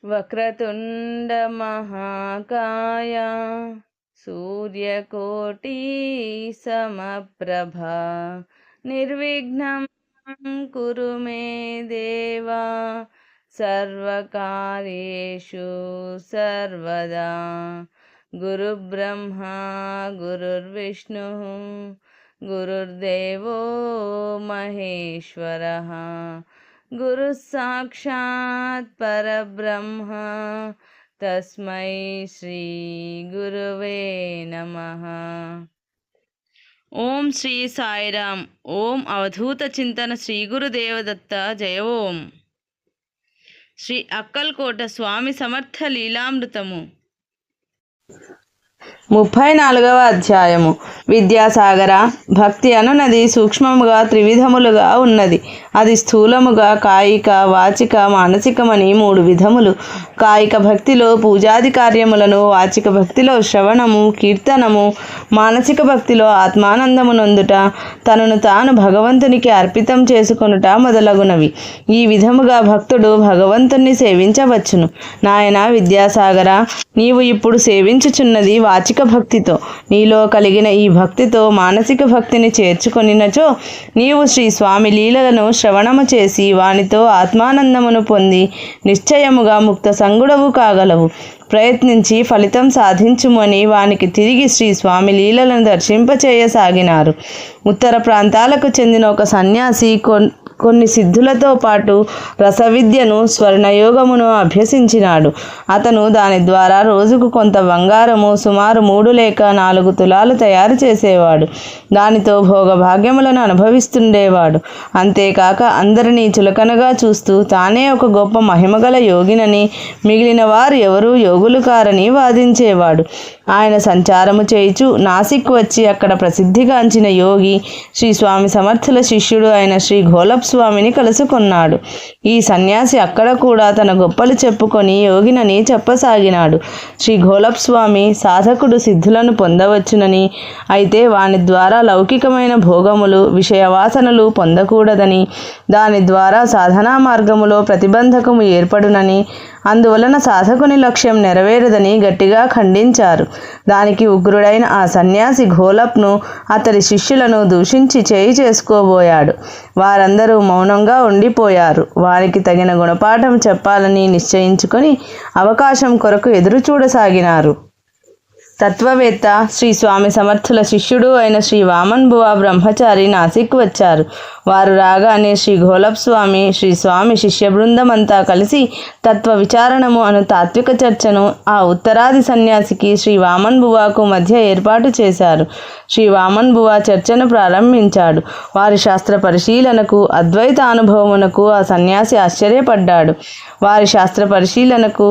వక్రతుండ మహాకాయ సూర్యకోటి సమప్రభ నిర్విఘ్నం కురు మే దేవా సర్వకార్యేషు సర్వదా. గురుబ్రహ్మా గురుర్విష్ణు గురుర్దేవో మహేశ్వరః గురు సాక్షాత్ పరబ్రహ్మ తస్మై శ్రీ గురువే నమః. ఓం శ్రీ సాయిరామ్. ఓం అవధూత చింతన శ్రీ గురుదేవదత్త జయ. ఓం శ్రీ అక్కల్కోట స్వామి సమర్థ లీలామృతము. 34వ అధ్యాయము. విద్యాసాగర, భక్తి అనునది సూక్ష్మముగా త్రివిధములుగా ఉన్నది. అది స్థూలముగా కాయిక, వాచిక, మానసికమని 3 విధములు. కాయిక భక్తిలో పూజాది కార్యములను, వాచిక భక్తిలో శ్రవణము, కీర్తనము, మానసిక భక్తిలో ఆత్మానందమునొందుట, తనను తాను భగవంతునికి అర్పితం చేసుకొనుట మొదలగునవి. ఈ విధముగా భక్తుడు భగవంతుణ్ణి సేవించవచ్చును. నాయన విద్యాసాగర, నీవు ఇప్పుడు సేవించుచున్నది వాచిక భక్తితో. నీలో కలిగిన ఈ భక్తితో మానసిక భక్తిని చేర్చుకొనినచో నీవు శ్రీ స్వామి లీలలను శ్రవణము చేసి వానితో ఆత్మానందమును పొంది నిశ్చయముగా ముక్త సంగుడవు కాగలవు. ప్రయత్నించి ఫలితం సాధించుమని వానికి తిరిగి శ్రీ స్వామి లీలలను దర్శింపచేయసాగినారు. ఉత్తర ప్రాంతాలకు చెందిన ఒక సన్యాసి కొన్ని సిద్ధులతో పాటు రసవిద్యను, స్వర్ణయోగమును అభ్యసించినాడు. అతను దాని ద్వారా రోజుకు కొంత బంగారము, సుమారు 3 లేక 4 తులాలు తయారు చేసేవాడు. దానితో భోగభాగ్యములను అనుభవిస్తుండేవాడు. అంతేకాక అందరినీ చులకనగా చూస్తూ తానే ఒక గొప్ప మహిమగల యోగినని, మిగిలిన వారు ఎవరూ యోగులు కారని వాదించేవాడు. ఆయన సంచారము చేయుచు నాసిక్ వచ్చి అక్కడ ప్రసిద్ధిగాంచిన యోగి శ్రీ స్వామి సమర్థుల శిష్యుడు అయిన శ్రీ ఘోలప్ స్వామిని కలుసుకున్నాడు. ఈ సన్యాసి అక్కడ కూడా తన గొప్పలు చెప్పుకొని యోగినని చెప్పసాగినాడు. శ్రీ ఘోలప్ స్వామి సాధకుడు సిద్ధులను పొందవచ్చునని, అయితే వాని ద్వారా లౌకికమైన భోగములు, విషయవాసనలు పొందకూడదని, దాని ద్వారా సాధనా మార్గములో ప్రతిబంధకము ఏర్పడునని, అందువలన సాధకుని లక్ష్యం నెరవేరదని గట్టిగా ఖండించారు. దానికి ఉగ్రుడైన ఆ సన్యాసి ఘోలప్ను, అతడి శిష్యులను దూషించి చేయి చేసుకోబోయాడు. వారందరూ మౌనంగా ఉండిపోయారు. వారికి తగిన గుణపాఠం చెప్పాలని నిశ్చయించుకొని అవకాశం కొరకు ఎదురు చూడసాగినారు. తత్వవేత్త శ్రీ స్వామి సమర్థుల శిష్యుడు అయిన శ్రీ వామన్ బువా బ్రహ్మచారి నాసిక్ వచ్చారు. వారు రాగానే శ్రీ ఘోలప్ స్వామి, శ్రీ స్వామి శిష్య బృందమంతా కలిసి తత్వ విచారణము అను తాత్విక చర్చను ఆ ఉత్తరాది సన్యాసికి శ్రీ వామన్ బువాకు మధ్య ఏర్పాటు చేశారు. శ్రీ వామన్ బువా చర్చను ప్రారంభించాడు. వారి శాస్త్ర పరిశీలనకు, అద్వైత అనుభవమునకు ఆ సన్యాసి ఆశ్చర్యపడ్డాడు. వారి శాస్త్ర పరిశీలనకు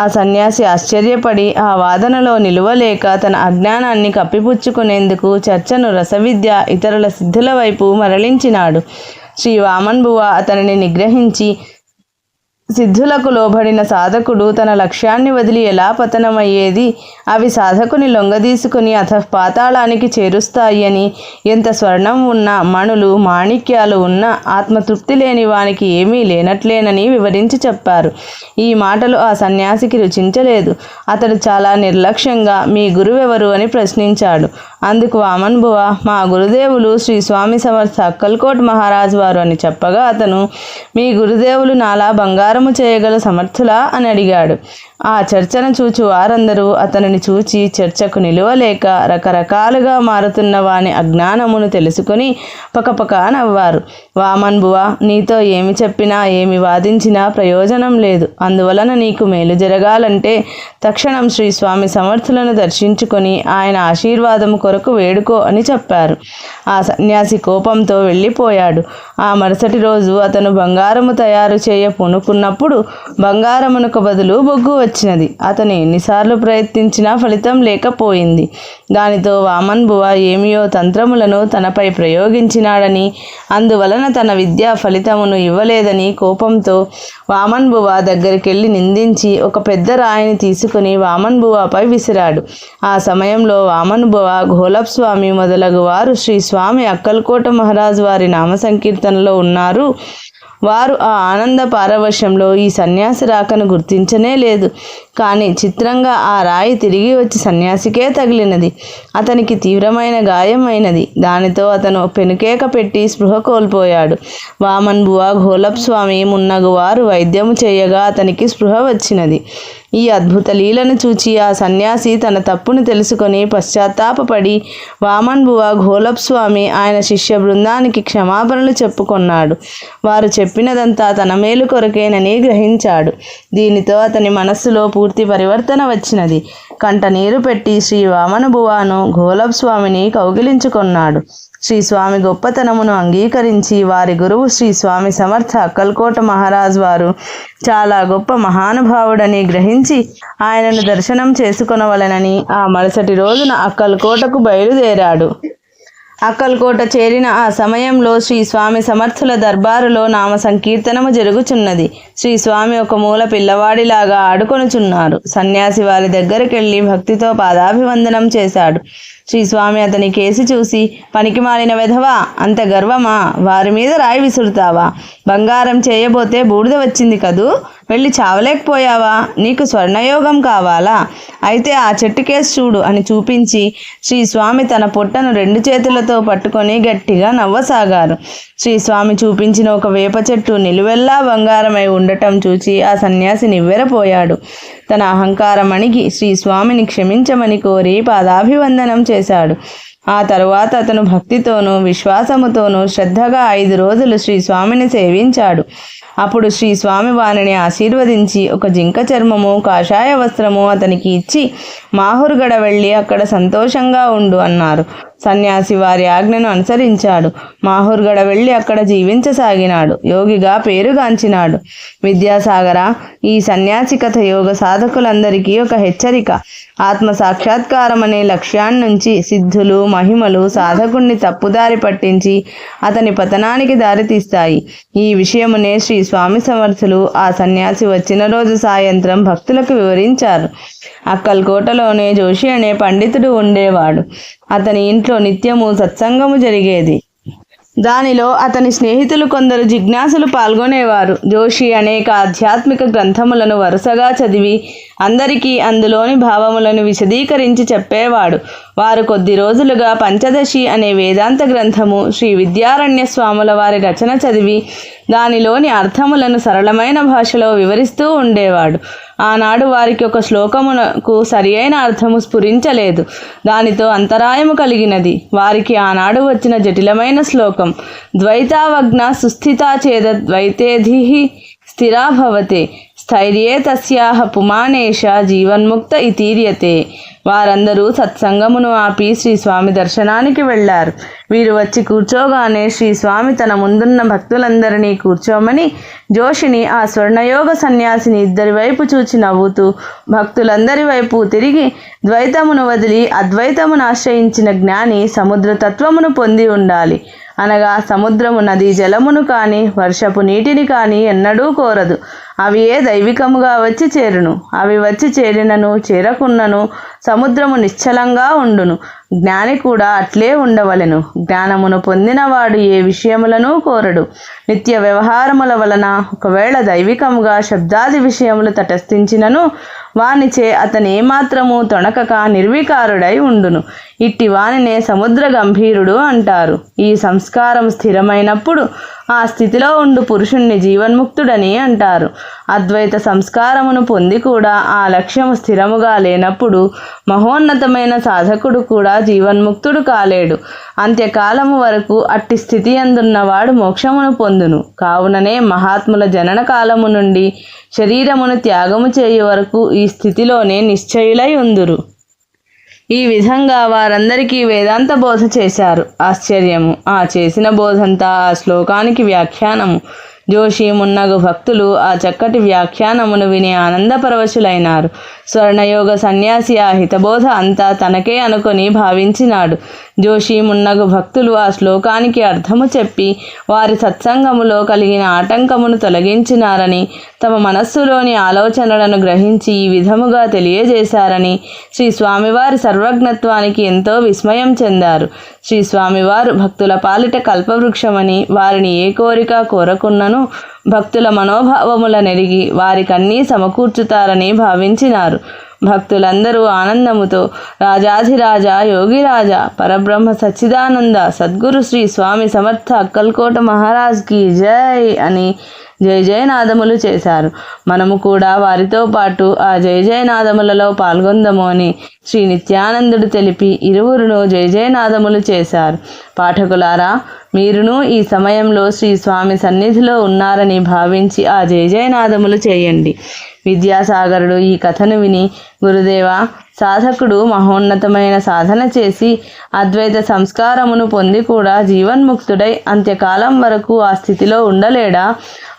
ఆ సన్యాసి ఆశ్చర్యపడి ఆ వాదనలో నిలువలేక తన అజ్ఞానాన్ని కప్పిపుచ్చుకునేందుకు చర్చను రసవిద్య, ఇతరుల సిద్ధుల వైపు మరలించినాడు. శ్రీ వామన్ బువా అతనిని నిగ్రహించి, సిద్ధులకు లోబడిన సాధకుడు తన లక్ష్యాన్ని వదిలి ఎలా పతనమయ్యేది? అవి సాధకుని లొంగదీసుకుని పాతాళానికి చేరుస్తాయి అని, ఎంత స్వర్ణం ఉన్నా, మణులు, మాణిక్యాలు ఉన్నా ఆత్మతృప్తి లేని వానికి ఏమీ లేనట్లేనని వివరించి చెప్పారు. ఈ మాటలు ఆ సన్యాసికి రుచించలేదు. అతడు చాలా నిర్లక్ష్యంగా, మీ గురువెవరు అని ప్రశ్నించాడు. అందుకు వామన్ బువా, మా గురుదేవులు శ్రీ స్వామి సమర్థ అక్కల్కోట్ మహారాజు వారు అని చెప్పగా అతను, మీ గురుదేవులు నాలా బంగారము చేయగల సమర్థులా అని అడిగాడు. ఆ చర్చను చూచి వారందరూ అతనిని చూచి చర్చకు నిలువలేక రకరకాలుగా మారుతున్న వాని అజ్ఞానమును తెలుసుకుని పకపక నవ్వారు. వామన్ బువా, నీతో ఏమి చెప్పినా, ఏమి వాదించినా ప్రయోజనం లేదు. అందువలన నీకు మేలు జరగాలంటే తక్షణం శ్రీ స్వామి సమర్థులను దర్శించుకొని ఆయన ఆశీర్వాదము కొరకు వేడుకో అని చెప్పారు. ఆ సన్యాసి కోపంతో వెళ్ళిపోయాడు. ఆ మరుసటి రోజు అతను బంగారము తయారు చేయ పూనుకున్నప్పుడు బంగారమునకు బదులు బొగ్గు వచ్చినది. అతను ఎన్నిసార్లు ప్రయత్నించినా ఫలితం లేకపోయింది. దానితో వామన్ బువా ఏమియో తంత్రములను తనపై ప్రయోగించినాడని, అందువలన తన విద్యా ఫలితమును ఇవ్వలేదని కోపంతో వామన్ బువా దగ్గరికెళ్ళి నిందించి ఒక పెద్ద రాయిని తీసుకుని వామన్ బువాపై విసిరాడు. ఆ సమయంలో వామన్ బువా, ఘోలప్ స్వామి మొదలగు వారు శ్రీ స్వామి అక్కల్కోట మహారాజు వారి నామ సంకీర్తనలో ఉన్నారు. వారు ఆ ఆనంద పారవశ్యంలో ఈ సన్యాసి రాకను గుర్తించనే లేదు. కానీ చిత్రంగా ఆ రాయి తిరిగి వచ్చి సన్యాసికే తగిలినది. అతనికి తీవ్రమైన గాయం అయినది. దానితో అతను పెనుకేక పెట్టి స్పృహ కోల్పోయాడు. వామన్ బువా ఘోలప్ స్వామి మున్నగు వారు వైద్యము చేయగా అతనికి స్పృహ వచ్చినది. ఈ అద్భుత లీలను చూచి ఆ సన్యాసి తన తప్పును తెలుసుకొని పశ్చాత్తాపపడి వామన్ బువా ఘోలప్ స్వామి ఆయన శిష్య బృందానికి క్షమాపణలు చెప్పుకొన్నాడు. వారు చెప్పినదంతా తన మేలు కొరకేనని గ్రహించాడు. దీనితో అతని మనస్సులో పూర్తి పరివర్తన వచ్చినది. కంట నీరు పెట్టి శ్రీ వామన బువాను ఘోలప్ స్వామిని కౌగిలించుకొన్నాడు. శ్రీ స్వామి గొప్పతనమును అంగీకరించి వారి గురువు శ్రీ స్వామి సమర్థ అక్కల్కోట మహారాజ్ వారు చాలా గొప్ప మహానుభావుడని గ్రహించి ఆయనను దర్శనం చేసుకొనవలెనని ఆ మరుసటి రోజున అక్కల్కోటకు బయలుదేరాడు. అక్కల్కోట చేరిన ఆ సమయంలో శ్రీ స్వామి సమర్థుల దర్బారులో నామ సంకీర్తనము జరుగుచున్నది. శ్రీ స్వామి ఒక మూల పిల్లవాడిలాగా ఆడుకొనుచున్నారు. సన్యాసి వారి దగ్గరికెళ్ళి భక్తితో పాదాభివందనం చేశాడు. శ్రీ స్వామి అతని కేసి చూసి, పనికి మాలిన వెధవా, అంత గర్వమా? వారి మీద రాయి విసురుతావా? బంగారం చేయబోతే బూడిద వచ్చింది కదూ, వెళ్ళి చావలేకపోయావా? నీకు స్వర్ణయోగం కావాలా? అయితే ఆ చెట్టు కేసు చూడు అని చూపించి శ్రీ స్వామి తన పొట్టను 2 చేతులతో పట్టుకొని గట్టిగా నవ్వసాగారు. శ్రీ స్వామి చూపించిన ఒక వేప చెట్టు నిలువెల్లా బంగారమై ఉండటం చూచి ఆ సన్యాసి నివ్వెరపోయాడు. తన అహంకారం అణిగి శ్రీ స్వామిని క్షమించమని కోరి పాదాభివందనం చేశాడు. ఆ తరువాత అతను భక్తితోనూ విశ్వాసముతోనూ శ్రద్ధగా 5 రోజులు శ్రీ స్వామిని సేవించాడు. అప్పుడు శ్రీ స్వామి వారిని ఆశీర్వదించి ఒక జింక చర్మము, కాషాయ వస్త్రము అతనికి ఇచ్చి మాహుర్గడ వెళ్ళి అక్కడ సంతోషంగా ఉండు అన్నారు. సన్యాసి వారి ఆజ్ఞను అనుసరించాడు. మాహుర్గడ వెళ్ళి అక్కడ జీవించసాగినాడు. యోగిగా పేరుగాంచినాడు. విద్యాసాగర, ఈ సన్యాసి కథ యోగ సాధకులందరికీ ఒక హెచ్చరిక. ఆత్మ సాక్షాత్కారం అనే లక్ష్యాన్నించి సిద్ధులు, మహిమలు సాధకుణ్ణి తప్పుదారి పట్టించి అతని పతనానికి దారితీస్తాయి. ఈ విషయమునే శ్రీ స్వామి సమర్థులు ఆ సన్యాసి వచ్చిన రోజు సాయంత్రం భక్తులకు వివరించారు. అక్కల్కోటలోనే జోషి అనే పండితుడు ఉండేవాడు. అతని ఇంట్లో నిత్యము సత్సంగము జరిగేది. దానిలో అతని స్నేహితులు కొందరు జిజ్ఞాసులు పాల్గొనేవారు. జోషి అనేక ఆధ్యాత్మిక గ్రంథములను వరుసగా చదివి అందరికీ అందులోని భావములను విశదీకరించి చెప్పేవాడు. వారు కొద్ది రోజులుగా పంచదశి అనే వేదాంత గ్రంథము శ్రీ విద్యారణ్య స్వాముల వారి రచన చదివి దానిలోని అర్థములను సరళమైన భాషలో వివరిస్తూ ఉండేవాడు. ఆనాడు వారికి ఒక శ్లోకమునకు సరి అయిన అర్థము స్ఫురించలేదు. దానితో అంతరాయము కలిగినది. వారికి ఆనాడు వచ్చిన జటిలమైన శ్లోకం ద్వైతావజ్ఞ సుస్థితా చేద ద్వైతేధిః స్థిరా భవతే స్థైర్యే తస్యాహ పుమానేష జీవన్ముక్త ఇతీర్యతే. వారందరూ సత్సంగమును ఆపి శ్రీ స్వామి దర్శనానికి వెళ్ళారు. వీరు వచ్చి కూర్చోగానే శ్రీ స్వామి తన ముందున్న భక్తులందరినీ కూర్చోమని జోషిని, ఆ స్వర్ణయోగ సన్యాసిని ఇద్దరి వైపు చూచి నవ్వుతూ భక్తులందరి వైపు తిరిగి, ద్వైతమును వదిలి అద్వైతమును ఆశ్రయించిన జ్ఞాని సముద్రతత్వమును పొంది ఉండాలి. అనగా సముద్రము నదీ జలమును కానీ వర్షపు నీటిని కానీ ఎన్నడూ కోరదు. అవి ఏ దైవికముగా వచ్చి చేరును. అవి వచ్చి చేరినను చేరకున్నను సముద్రము నిశ్చలంగా ఉండును. జ్ఞాని కూడా అట్లే ఉండవలెను. జ్ఞానమును పొందినవాడు ఏ విషయములను కోరడు. నిత్య వ్యవహారముల వలన ఒకవేళ దైవికముగా శబ్దాది విషయములు తటస్థించినను వానిచే అతను ఏమాత్రము తొణకక నిర్వికారుడై ఉండును. ఇట్టి వానినే సముద్ర గంభీరుడు అంటారు. ఈ సంస్కారం స్థిరమైనప్పుడు ఆ స్థితిలో ఉండు పురుషుణ్ణి జీవన్ముక్తుడని అంటారు. అద్వైత సంస్కారమును పొంది కూడా ఆ లక్ష్యము స్థిరముగా లేనప్పుడు మహోన్నతమైన సాధకుడు కూడా జీవన్ముక్తుడు కాలేడు. అంత్యకాలము వరకు అట్టి స్థితి అందున్నవాడు మోక్షమును పొందును. కావుననే మహాత్ముల జనన కాలము నుండి శరీరమును త్యాగము చేయు వరకు ఈ స్థితిలోనే నిశ్చయులై ఉందురు. ఈ విధంగా వారందరికీ వేదాంత బోధ చేశారు. ఆశ్చర్యము! ఆ చేసిన బోధంతా ఆ శ్లోకానికి వ్యాఖ్యానము. జోషి మున్నగు భక్తులు ఆ చక్కటి వ్యాఖ్యానమును విని ఆనందపరవశులైనారు. స్వర్ణయోగ సన్యాసి ఆ హితబోధ అంతా తనకే అనుకొని భావించినాడు. జోషి మున్నగు భక్తులు ఆ శ్లోకానికి అర్థము చెప్పి వారి సత్సంగములో కలిగిన ఆటంకమును తొలగించినారని, తమ మనస్సులోని ఆలోచనలను గ్రహించి ఈ విధముగా తెలియజేశారని శ్రీ స్వామివారి సర్వజ్ఞత్వానికి ఎంతో విస్మయం చెందారు. శ్రీ స్వామివారు భక్తుల పాలిట కల్పవృక్షమని, వారిని ఏ కోరిక కోరకున్నను భక్తుల మనోభావముల నెరిగి వారికన్నీ సమకూర్చుతారని భావించినారు. భక్తులందరూ ఆనందముతో రాజాధిరాజ యోగిరాజ పరబ్రహ్మ సచ్చిదానంద సద్గురు శ్రీ స్వామి సమర్థ అక్కల్కోట మహారాజ్కి జై అని జయ జయనాదములు చేశారు. మనము కూడా వారితో పాటు ఆ జయ జయనాదములలో పాల్గొందము అని శ్రీ నిత్యానందుడు తెలిపి ఇరువురును జయ జయనాదములు చేశారు. పాఠకులారా, మీరును ఈ సమయంలో శ్రీ స్వామి సన్నిధిలో ఉన్నారని భావించి ఆ జయ జయనాదములు చేయండి. విద్యాసాగరుడు ఈ కథను విని, గురుదేవ, సాధకుడు మహోన్నతమైన సాధన చేసి అద్వైత సంస్కారమును పొంది కూడా జీవన్ముక్తుడై అంత్యకాలం వరకు ఆ స్థితిలో ఉండలేడా?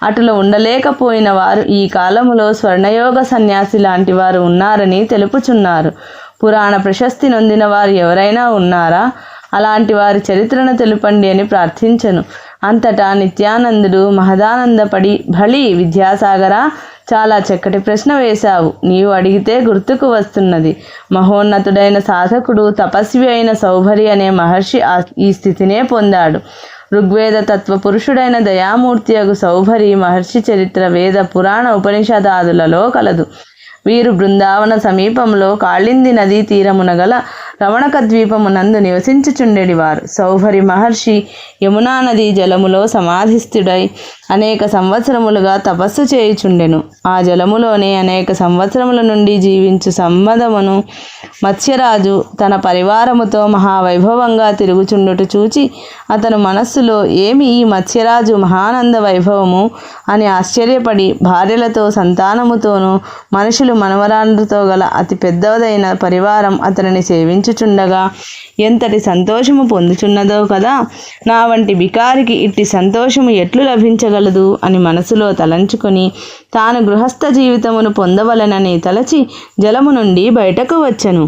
అటులో ఉండలేకపోయిన వారు ఈ కాలములో స్వర్ణయోగ సన్యాసి లాంటి వారు ఉన్నారని తెలుపుచున్నారు. పురాణ ప్రశస్తి నొందిన వారు ఎవరైనా ఉన్నారా? అలాంటి వారి చరిత్రను తెలుపండి అని ప్రార్థించెను. అంతటా నిత్యానందుడు మహదానందపడి, భళి విద్యాసాగరా, చాలా చక్కటి ప్రశ్న వేశావు. నీవు అడిగితే గుర్తుకు వస్తున్నది. మహోన్నతుడైన సాధకుడు తపస్వి అయిన సౌభరి అనే మహర్షి ఈ స్థితినే పొందాడు. ఋగ్వేద తత్వ పురుషుడైన దయామూర్తి అగు సౌభరి మహర్షి చరిత్ర వేద పురాణ ఉపనిషదాదులలో కలదు. వీరు బృందావన సమీపంలో కాళింది నదీ తీరమున గల రమణక ద్వీపమునందు నివసించుచుండెడివారు. సౌభరి మహర్షి యమునా నదీ జలములో సమాధిస్థుడై అనేక సంవత్సరములుగా తపస్సు చేయుచుండెను. ఆ జలములోనే అనేక సంవత్సరముల నుండి జీవించు సంబదమును మత్స్యరాజు తన పరివారముతో మహావైభవంగా తిరుగుచుండుట చూచి అతను మనస్సులో ఏమి ఈ మత్స్యరాజు మహానంద వైభవము అని ఆశ్చర్యపడి భార్యలతో సంతానముతోనూ మనుషులు మనవరాండ్రతో గల అతి పెద్దదైన పరివారం అతనిని సేవించుచుండగా ఎంతటి సంతోషము పొందుచున్నదో కదా! నా వంటి బికారికి ఇట్టి సంతోషము ఎట్లు లభించగలదు అని మనసులో తలంచుకొని తాను గృహస్థ జీవితమును పొందవలనని తలచి జలము నుండి బయటకు వచ్చెను.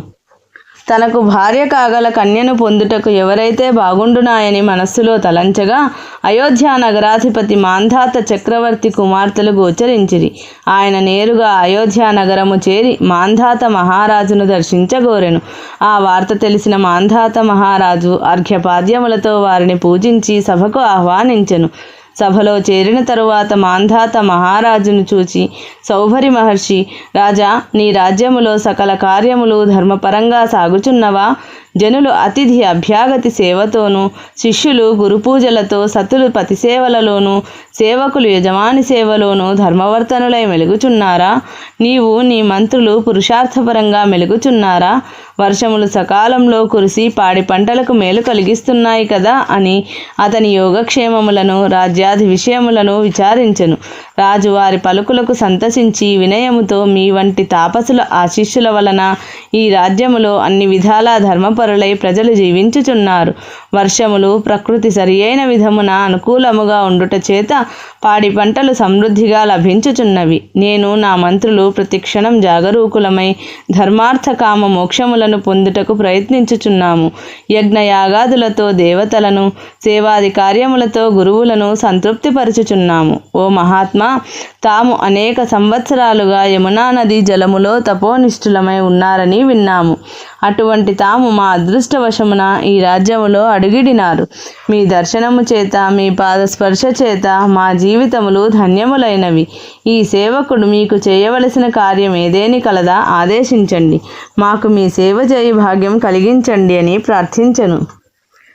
తనకు భార్య కాగల కన్యను పొందుటకు ఎవరైతే బాగుండునాయని మనస్సులో తలంచగా అయోధ్య నగరాధిపతి మాంధాత చక్రవర్తి కుమార్తెలు గోచరించిరి. ఆయన నేరుగా అయోధ్య నగరము చేరి మాంధాత మహారాజును దర్శించగోరెను. ఆ వార్త తెలిసిన మాంధాత మహారాజు అర్ఘ్యపాద్యములతో వారిని పూజించి సభకు ఆహ్వానించెను. సభలో చేరిన తరువాత మాంధాత మహారాజును చూచి సౌభరి మహర్షి, రాజా, నీ రాజ్యములో సకల కార్యములు ధర్మపరంగా సాగుచున్నవా? జనులు అతిథి అభ్యాగతి సేవతోనూ, శిష్యులు గురుపూజలతో, సతులు పతిసేవలలోనూ, సేవకులు యజమాని సేవలోనూ ధర్మవర్తనులై మెలుగుచున్నారా? నీవు నీ మంత్రులు పురుషార్థపరంగా మెలుగుచున్నారా? వర్షములు సకాలంలో కురిసి పాడి పంటలకు మేలు కలిగిస్తున్నాయి కదా అని అతని యోగక్షేమములను, రాజ్యాధి విషయములను విచారించెను. రాజు వారి పలుకులకు సంతసించి వినయముతో, మీ వంటి తాపసుల ఆశీస్సుల వలన ఈ రాజ్యములో అన్ని విధాలా ధర్మపరులై ప్రజలు జీవించుచున్నారు. వర్షములు ప్రకృతి సరియైన విధమున అనుకూలముగా ఉండుట చేత పాడి పంటలు సమృద్ధిగా లభించుచున్నవి. నేను నా మంత్రులు ప్రతిక్షణం జాగరూకులమై ధర్మార్థ కామ మోక్షములను పొందుటకు ప్రయత్నించుచున్నాము. యజ్ఞయాగాదులతో దేవతలను, సేవాది కార్యములతో గురువులను సంతృప్తిపరచుచున్నాము. ఓ మహాత్మా, తాము అనేక సంవత్సరాలుగా యమునా నదీ జలములో తపోనిష్ఠులమై ఉన్నారని విన్నాము. అటువంటి తాము మా అదృష్టవశమున ఈ రాజ్యములో అడుగిడినారు. మీ దర్శనము చేత, మీ పాదస్పర్శ చేత మా జీవితములు ధన్యములైనవి. ఈ సేవకుడు మీకు చేయవలసిన కార్యం ఏదేని కలదా ఆదేశించండి. మాకు మీ సేవ చేయి భాగ్యం కలిగించండి అని ప్రార్థించెను.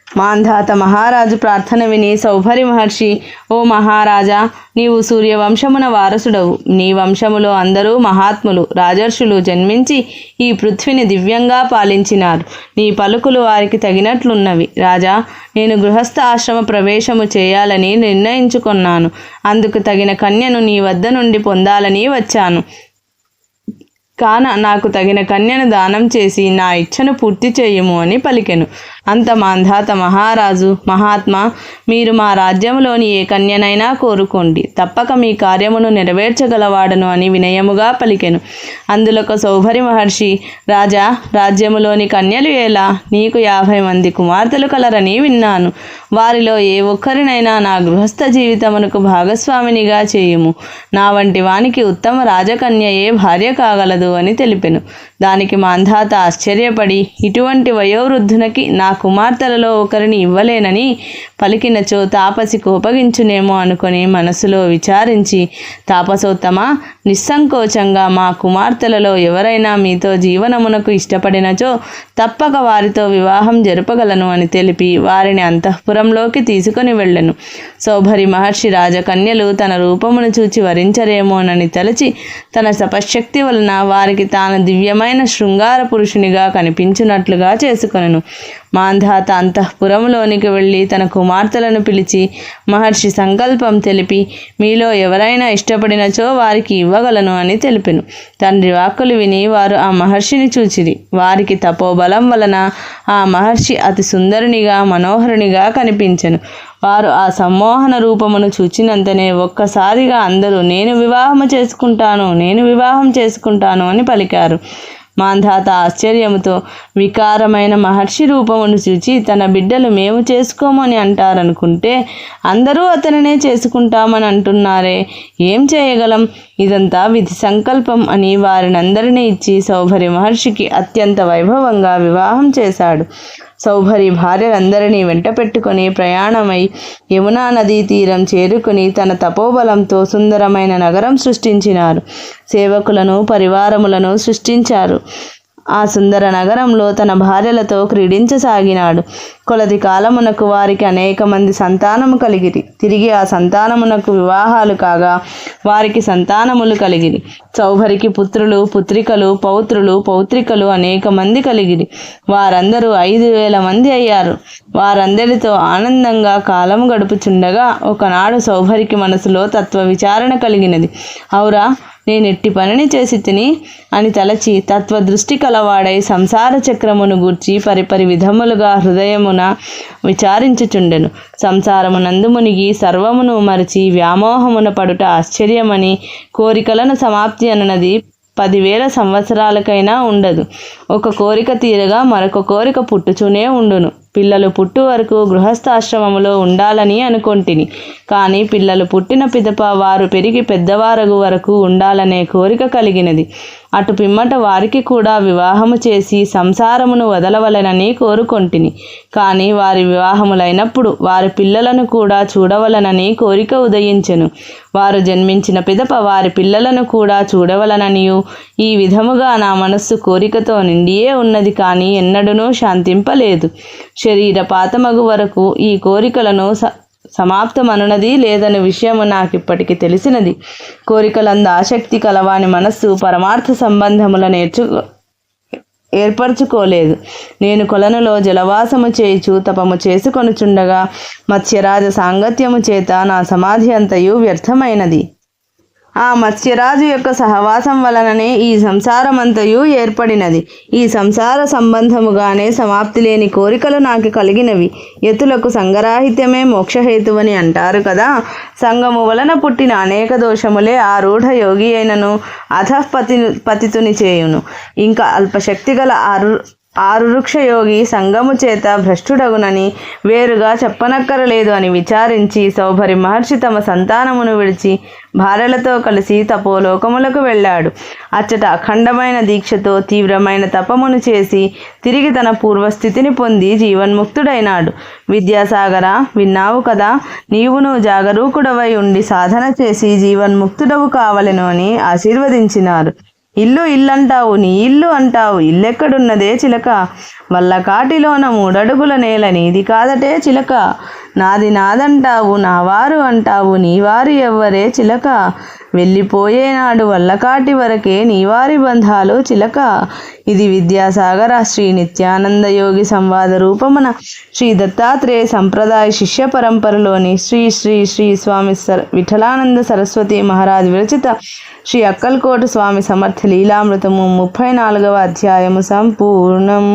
మాంధాత మహారాజు ప్రార్థన విని సౌభరి మహర్షి, ఓ మహారాజా, నీవు సూర్యవంశమున వారసుడవు. నీ వంశములో అందరూ మహాత్ములు, రాజర్షులు జన్మించి ఈ పృథ్వీని దివ్యంగా పాలించినారు. నీ పలుకులు వారికి తగినట్లున్నవి. రాజా, నేను గృహస్థ ఆశ్రమ ప్రవేశము చేయాలని నిర్ణయించుకున్నాను. అందుకు తగిన కన్యను నీ వద్ద నుండి పొందాలని వచ్చాను. కాన నాకు తగిన కన్యను దానం చేసి నా ఇచ్ఛను పూర్తి చేయుము అని పలికెను. అంత మాంధాత మహారాజు, మహాత్మా, మీరు మా రాజ్యములోని ఏ కన్యనైనా కోరుకోండి, తప్పక మీ కార్యమును నెరవేర్చగలవాడను అని వినయముగా పలికెను. అందులోక సౌభరి మహర్షి, రాజా, రాజ్యములోని కన్యలు ఎలా? నీకు 50 మంది కుమార్తెలు కలరని విన్నాను. వారిలో ఏ ఒక్కరినైనా నా గృహస్థ జీవితమునకు భాగస్వామినిగా చేయుము. నా వంటి వానికి ఉత్తమ రాజకన్యయే భార్య కాగలదు అని తెలిపెను. దానికి మాంధాత ఆశ్చర్యపడి, ఇటువంటి వయోవృద్ధునకి నా కుమార్తెలలో ఒకరిని ఇవ్వలేనని పలికినచో తాపసి కోపగించునేమో అనుకొని మనసులో విచారించి, తాపసోత్తమ, నిస్సంకోచంగా మా కుమార్తెలలో ఎవరైనా మీతో జీవనమునకు ఇష్టపడినచో తప్పక వారితో వివాహం జరపగలను అని తెలిపి వారిని అంతఃపురంలోకి తీసుకొని వెళ్ళెను. సౌభరి మహర్షి రాజకన్యలు తన రూపమును చూచి వరించరేమోనని తలచి తన తపశ్శక్తి వలన వారికి తాను దివ్యమైన శృంగార పురుషునిగా కనిపించున్నట్లుగా చేసుకొనెను. మాంధాత అంతఃపురంలోనికి వెళ్ళి తన కుమార్తెలను పిలిచి మహర్షి సంకల్పం తెలిపి, మీలో ఎవరైనా ఇష్టపడినచో వారికి ఇవ్వగలను అని తెలిపెను. తండ్రి వాక్కులు విని వారు ఆ మహర్షిని చూచిరి. వారికి తపోబలం వలన ఆ మహర్షి అతి సుందరునిగా, మనోహరునిగా కనిపించెను. వారు ఆ సమ్మోహన రూపమును చూచినంతనే ఒక్కసారిగా అందరూ నేను వివాహము చేసుకుంటాను అని పలికారు. మాంధాత ఆశ్చర్యముతో వికారమైన మహర్షి రూపమును చూచి తన బిడ్డలు మేము చేసుకోమని అంటారనుకుంటే అందరూ అతనినే చేసుకుంటామని అంటున్నారే, ఏం చేయగలం? ఇదంతా విధి సంకల్పం అని వారినందరినీ ఇచ్చి సౌభరి మహర్షికి అత్యంత వైభవంగా వివాహం చేశాడు. సౌభరి భార్యలందరినీ వెంట పెట్టుకుని ప్రయాణమై యమునా నదీ తీరం చేరుకుని తన తపోబలంతో సుందరమైన నగరం సృష్టించినారు. సేవకులను, పరివారములను సృష్టించారు. ఆ సుందర నగరంలో తన భార్యలతో క్రీడించసాగినాడు. కొలది కాలమునకు వారికి అనేక మంది సంతానము కలిగిరి. తిరిగి ఆ సంతానమునకు వివాహాలు కాగా వారికి సంతానములు కలిగిరి. సౌభరికి పుత్రులు, పుత్రికలు, పౌత్రులు, పౌత్రికలు అనేక మంది కలిగిరి. వారందరూ 5,000 మంది అయ్యారు. వారందరితో ఆనందంగా కాలము గడుపుచుండగా ఒకనాడు సౌభరికి మనసులో తత్వ విచారణ కలిగినది. ఔరా, నేనెట్టి పనిని చేసి తిని అని తలచి తత్వదృష్టి కలవాడై సంసార చక్రమును గూర్చి పరిపరి విధములుగా హృదయమున విచారించుచుండెను. సంసారమునందు మునిగి సర్వమును మరచి వ్యామోహమున పడుట ఆశ్చర్యమని, కోరికలను సమాప్తి అనున్నది 10,000 సంవత్సరాలకైనా ఉండదు. ఒక కోరిక తీరగా మరొక కోరిక పుట్టుచూనే ఉండును. పిల్లలు పుట్టు వరకు గృహస్థాశ్రమములో ఉండాలని అనుకొంటిని. కానీ పిల్లలు పుట్టిన పిదప వారు పెరిగి పెద్దవారగు వరకు ఉండాలనే కోరిక కలిగినది. అటు పిమ్మట వారికి కూడా వివాహము చేసి సంసారమును వదలవలనని కోరుకొంటిని. కానీ వారి వివాహములైనప్పుడు వారి పిల్లలను కూడా చూడవలనని కోరిక ఉదయించెను. వారు జన్మించిన పిదప వారి పిల్లలను కూడా చూడవలననియు ఈ విధముగా నా మనస్సు కోరికతో నిండియే ఉన్నది, కానీ ఎన్నడూనూ శాంతింపలేదు. శరీర పాతమగు వరకు ఈ కోరికలను సమాప్తమనున్నది లేదని విషయము నాకిప్పటికి తెలిసినది. కోరికలందు ఆసక్తి కలవాని మనస్సు పరమార్థ సంబంధములను ఏర్పరచుకోలేదు. నేను కొలనులో జలవాసము చేయుచు తపము చేసుకొనుచుండగా మత్స్యరాజ సాంగత్యము చేత నా సమాధి అంతయు వ్యర్థమైనది. ఆ మత్స్యరాజు యొక్క సహవాసం వలననే ఈ సంసారమంతయు ఏర్పడినది. ఈ సంసార సంబంధముగానే సమాప్తి లేని కోరికలు నాకు కలిగినవి. యతులకు సంగరాహిత్యమే మోక్షహేతువని అంటారు కదా. సంగము వలన పుట్టిన అనేక దోషములే ఆరూఢ యోగి అయినను అధఃపతితుని చేయును. ఇంకా అల్పశక్తి గల ఆరురుక్షయోగి సంగము చేత భ్రష్టుడగునని వేరుగా చెప్పనక్కరలేదు అని విచారించి సౌభరి మహర్షి తమ సంతానమును విడిచి భార్యలతో కలిసి తపోలోకములకు వెళ్ళాడు. అచ్చట అఖండమైన దీక్షతో తీవ్రమైన తపమును చేసి తిరిగి తన పూర్వస్థితిని పొంది జీవన్ముక్తుడైనాడు. విద్యాసాగర, విన్నావు కదా, నీవును జాగరూకుడవై ఉండి సాధన చేసి జీవన్ముక్తుడవు కావలెను అని ఆశీర్వదించినారు. ఇల్లంటావు, నీ ఇల్లు అంటావు, ఇల్లెక్కడున్నదే చిలక? వల్లకాటిలోన 3 అడుగుల నేల నీది కాదటే చిలక. నాది నాదంటావు, నా వారు అంటావు, నీ వారు ఎవ్వరే చిలక? వెళ్ళిపోయేనాడు వల్లకాటి వరకే నీవారి బంధాలు చిలక. ఇది విద్యాసాగర శ్రీ నిత్యానంద యోగి సంవాద రూపమున శ్రీ దత్తాత్రేయ సంప్రదాయ శిష్య పరంపరలోని శ్రీ శ్రీ శ్రీ స్వామి విఠలానంద సరస్వతి మహారాజ్ విరచిత శ్రీ అక్కల్కోట స్వామి సమర్థ లీలామృతము 34వ అధ్యాయము సంపూర్ణం.